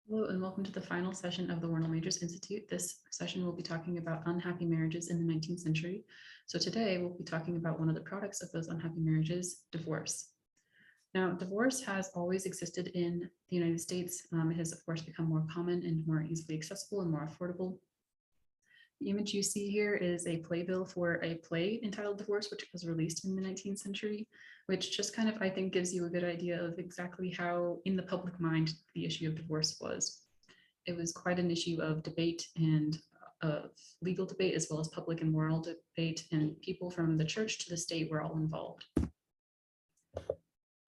Hello and welcome to the final session of the Warnell Majors Institute. This session will be talking about unhappy marriages in the 19th century. So today we'll be talking about one of the products of those unhappy marriages, divorce. Now, divorce has always existed in the United States. It has, of course, become more common and more easily accessible and more affordable. The image you see here is a playbill for a play entitled Divorce, which was released in the 19th century, which just kind of, I think, gives you a good idea of exactly how in the public mind the issue of divorce was. It was quite an issue of debate and of legal debate, as well as public and moral debate, and people from the church to the state were all involved.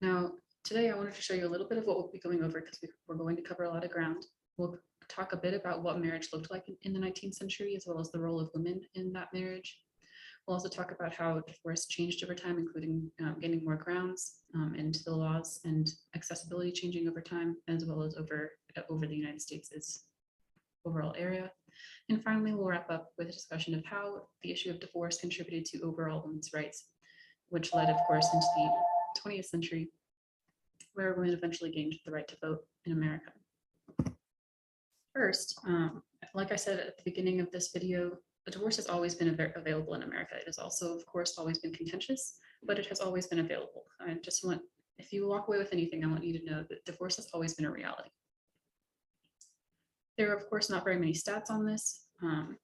Now, today I wanted to show you a little bit of what we'll be going over because we're going to cover a lot of ground. We'll talk a bit about what marriage looked like in the 19th century, as well as the role of women in that marriage. We'll also talk about how divorce changed over time, including gaining more grounds and the laws and accessibility changing over time, as well as over the United States' overall area. And finally, we'll wrap up with a discussion of how the issue of divorce contributed to overall women's rights, which led, of course, into the 20th century, where women eventually gained the right to vote in America. First, like I said at the beginning of this video, the divorce has always been available in America. It has also, of course, always been contentious, but it has always been available. I just want, if you walk away with anything, I want you to know that divorce has always been a reality. There are, of course, not very many stats on this.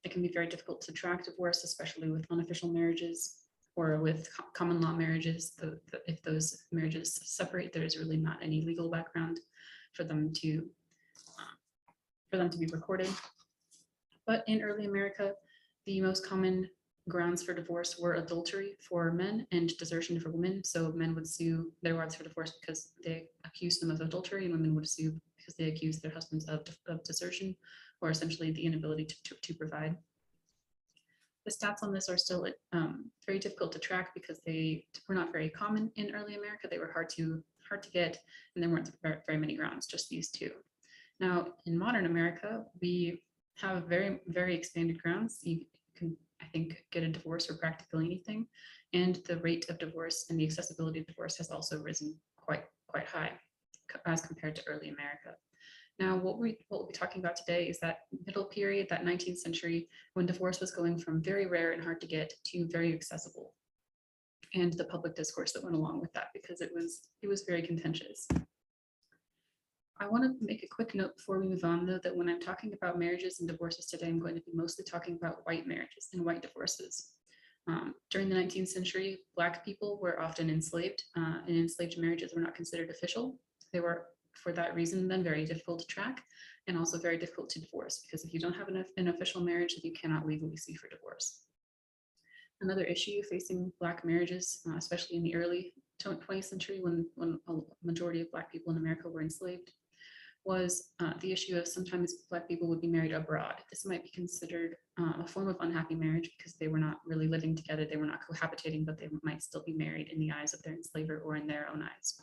It can be very difficult to track divorce, especially with unofficial marriages or with common law marriages. If those marriages separate, there is really not any legal background for them to be recorded. But in early America, the most common grounds for divorce were adultery for men and desertion for women. So men would sue their wives for divorce because they accused them of adultery, and women would sue because they accused their husbands of desertion, or essentially the inability to provide. The stats on this are still very difficult to track because they were not very common in early America. They were hard to get, and there weren't very many grounds, just these two. Now, in modern America, we have very, very expanded grounds. You can, I think, get a divorce for practically anything. And the rate of divorce and the accessibility of divorce has also risen quite high as compared to early America. Now, what we'll be talking about today is that middle period, that 19th century, when divorce was going from very rare and hard to get to very accessible, and the public discourse that went along with that, because it was very contentious. I want to make a quick note before we move on, though, that when I'm talking about marriages and divorces today, I'm going to be mostly talking about white marriages and white divorces. During the 19th century, Black people were often enslaved, and enslaved marriages were not considered official. They were, for that reason, then very difficult to track and also very difficult to divorce, because if you don't have an official marriage, then you cannot legally sue for divorce. Another issue facing Black marriages, especially in the early 20th century when a majority of Black people in America were enslaved, was the issue of sometimes Black people would be married abroad. This might be considered a form of unhappy marriage because they were not really living together, they were not cohabitating, but they might still be married in the eyes of their enslaver or in their own eyes.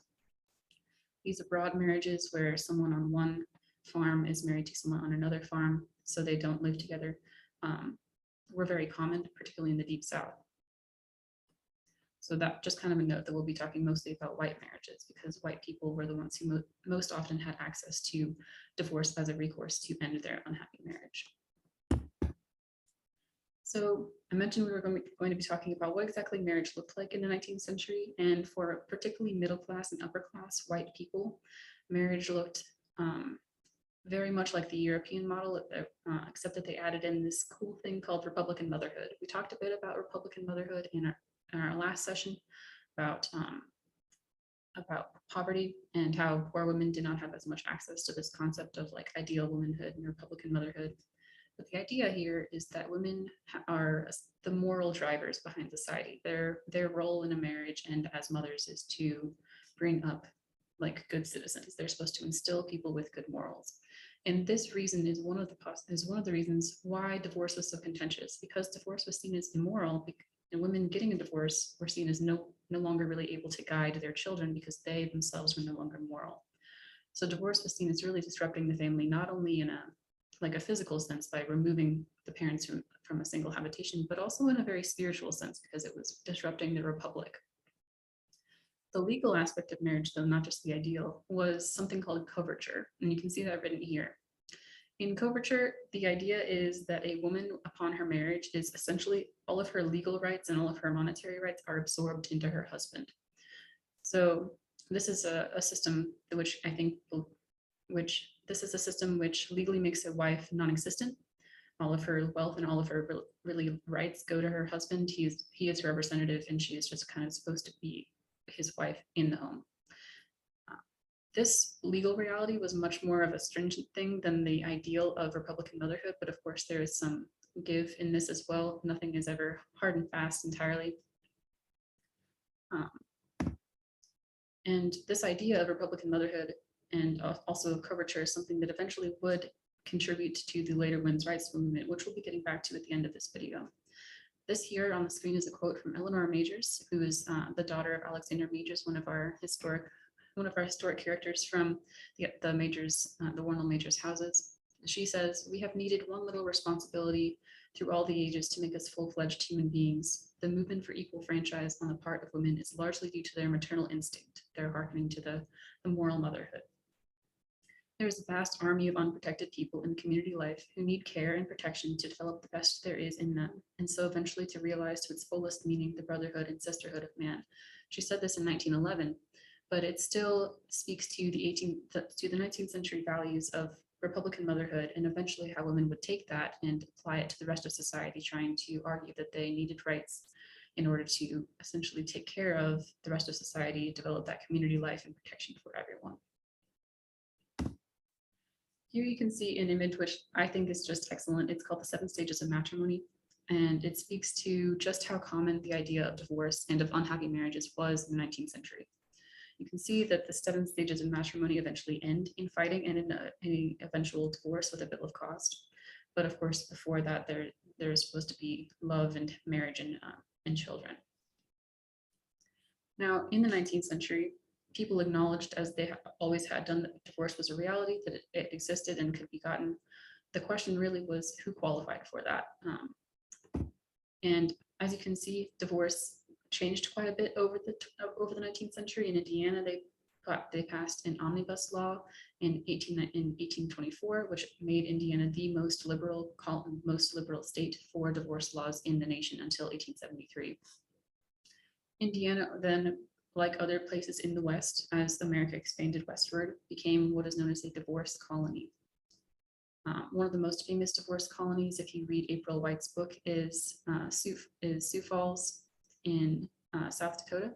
These abroad marriages where someone on one farm is married to someone on another farm, so they don't live together, were very common, particularly in the Deep South. So that just kind of a note that we'll be talking mostly about white marriages, because white people were the ones who most often had access to divorce as a recourse to end their unhappy marriage. So I mentioned we were going to be talking about what exactly marriage looked like in the 19th century, and for particularly middle class and upper class white people, marriage looked very much like the European model, except that they added in this cool thing called Republican motherhood. We talked a bit about Republican motherhood in our last session about poverty and how poor women did not have as much access to this concept of like ideal womanhood and Republican motherhood. But the idea here is that women are the moral drivers behind society. Their role in a marriage and as mothers is to bring up like good citizens. They're supposed to instill people with good morals. And this reason is one of the reasons why divorce was so contentious, because divorce was seen as immoral, and women getting a divorce were seen as no longer really able to guide their children because they themselves were no longer moral. So divorce was seen as really disrupting the family, not only in a physical sense by removing the parents from a single habitation, but also in a very spiritual sense because it was disrupting the republic. The legal aspect of marriage, though not just the ideal, was something called coverture, and you can see that written here. In coverture, the idea is that a woman upon her marriage is essentially all of her legal rights and all of her monetary rights are absorbed into her husband. So this is a system which I think, this is a system which legally makes a wife non-existent. All of her wealth and all of her really rights go to her husband. He is her representative, and she is just kind of supposed to be his wife in the home. This legal reality was much more of a stringent thing than the ideal of Republican motherhood, but of course there is some give in this as well. Nothing is ever hard and fast entirely. And this idea of Republican motherhood and also of coverture is something that eventually would contribute to the later women's rights movement, which we'll be getting back to at the end of this video. This here on the screen is a quote from Eleanor Majors, who is the daughter of Alexander Majors, one of our historic characters from the Majors, the Warnell Majors houses. She says, "We have needed one little responsibility through all the ages to make us full-fledged human beings. The movement for equal franchise on the part of women is largely due to their maternal instinct, their hearkening to the moral motherhood. There is a vast army of unprotected people in community life who need care and protection to develop the best there is in them, and so eventually to realize to its fullest meaning the brotherhood and sisterhood of man." She said this in 1911, but it still speaks to the 19th century values of Republican motherhood, and eventually how women would take that and apply it to the rest of society, trying to argue that they needed rights in order to essentially take care of the rest of society, develop that community life and protection for everyone. Here you can see an image which I think is just excellent. It's called The 7 Stages of Matrimony, and it speaks to just how common the idea of divorce and of unhappy marriages was in the 19th century. You can see that the 7 stages of matrimony eventually end in fighting and in an eventual divorce with a bill of cost. But of course, before that, there is supposed to be love and marriage and children. Now, in the 19th century, people acknowledged, as they always had done, that divorce was a reality, that it existed and could be gotten. The question really was who qualified for that. And as you can see, divorce changed quite a bit over the 19th century. In Indiana, they passed an omnibus law in 1824, which made Indiana the most liberal state for divorce laws in the nation until 1873. Indiana then, like other places in the West, as America expanded westward, became what is known as a divorce colony. One of the most famous divorce colonies, if you read April White's book, is Sioux Falls in South Dakota.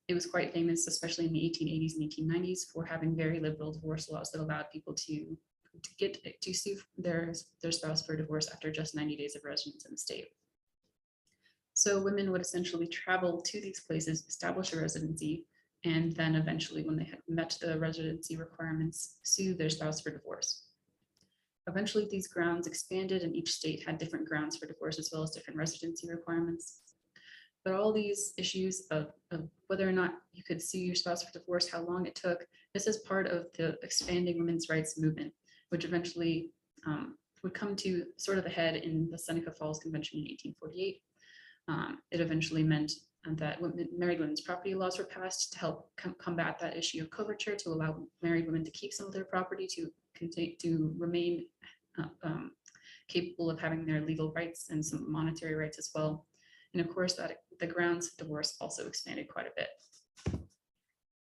It was quite famous, especially in the 1880s and 1890s, for having very liberal divorce laws that allowed people to sue their spouse for divorce after just 90 days of residence in the state. So women would essentially travel to these places, establish a residency, and then eventually, when they had met the residency requirements, sue their spouse for divorce. Eventually, these grounds expanded, and each state had different grounds for divorce as well as different residency requirements. But all these issues of whether or not you could sue your spouse for divorce, how long it took, this is part of the expanding women's rights movement, which eventually would come to sort of a head in the Seneca Falls Convention in 1848. It eventually meant that married women's property laws were passed to help combat that issue of coverture, to allow married women to keep some of their property, to remain capable of having their legal rights and some monetary rights as well. And of course, that the grounds of divorce also expanded quite a bit.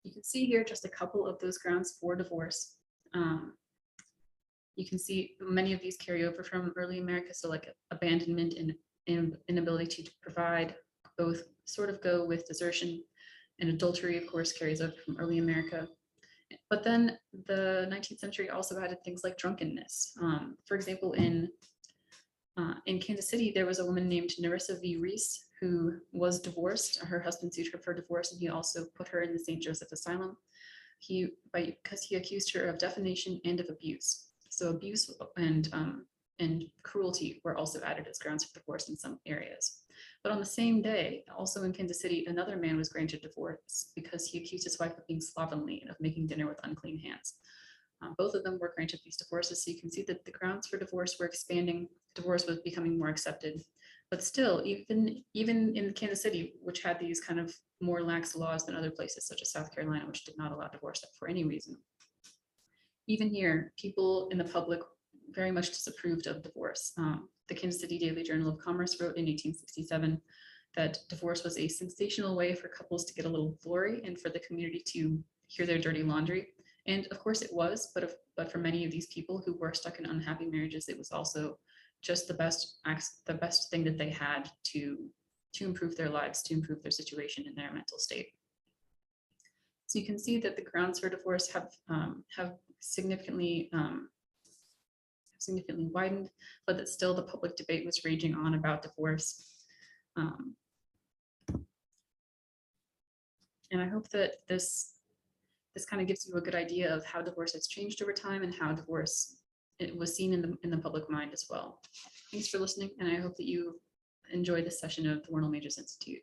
You can see here just a couple of those grounds for divorce. You can see many of these carry over from early America, so like abandonment and inability to provide, both sort of go with desertion, and adultery, of course, carries over from early America. But then the 19th century also added things like drunkenness. For example, in Kansas City, there was a woman named Nerissa V. Reese who was divorced. Her husband sued her for divorce, and he also put her in the St. Joseph Asylum. Because he accused her of defamation and of abuse. So abuse and cruelty were also added as grounds for divorce in some areas. But on the same day, also in Kansas City, another man was granted divorce because he accused his wife of being slovenly and of making dinner with unclean hands. Both of them were granted these divorces, so you can see that the grounds for divorce were expanding. Divorce was becoming more accepted. But still, even in Kansas City, which had these kind of more lax laws than other places, such as South Carolina, which did not allow divorce for any reason, even here, people in the public very much disapproved of divorce. The Kansas City Daily Journal of Commerce wrote in 1867 that divorce was a sensational way for couples to get a little glory and for the community to hear their dirty laundry. And of course it was, but for many of these people who were stuck in unhappy marriages, it was also just the best thing that they had to improve their lives, to improve their situation and their mental state. So you can see that the grounds for divorce have significantly widened, but that still the public debate was raging on about divorce. And I hope that this kind of gives you a good idea of how divorce has changed over time and how divorce it was seen in the public mind as well. Thanks for listening, and I hope that you enjoy this session of the Warnell Majors Institute.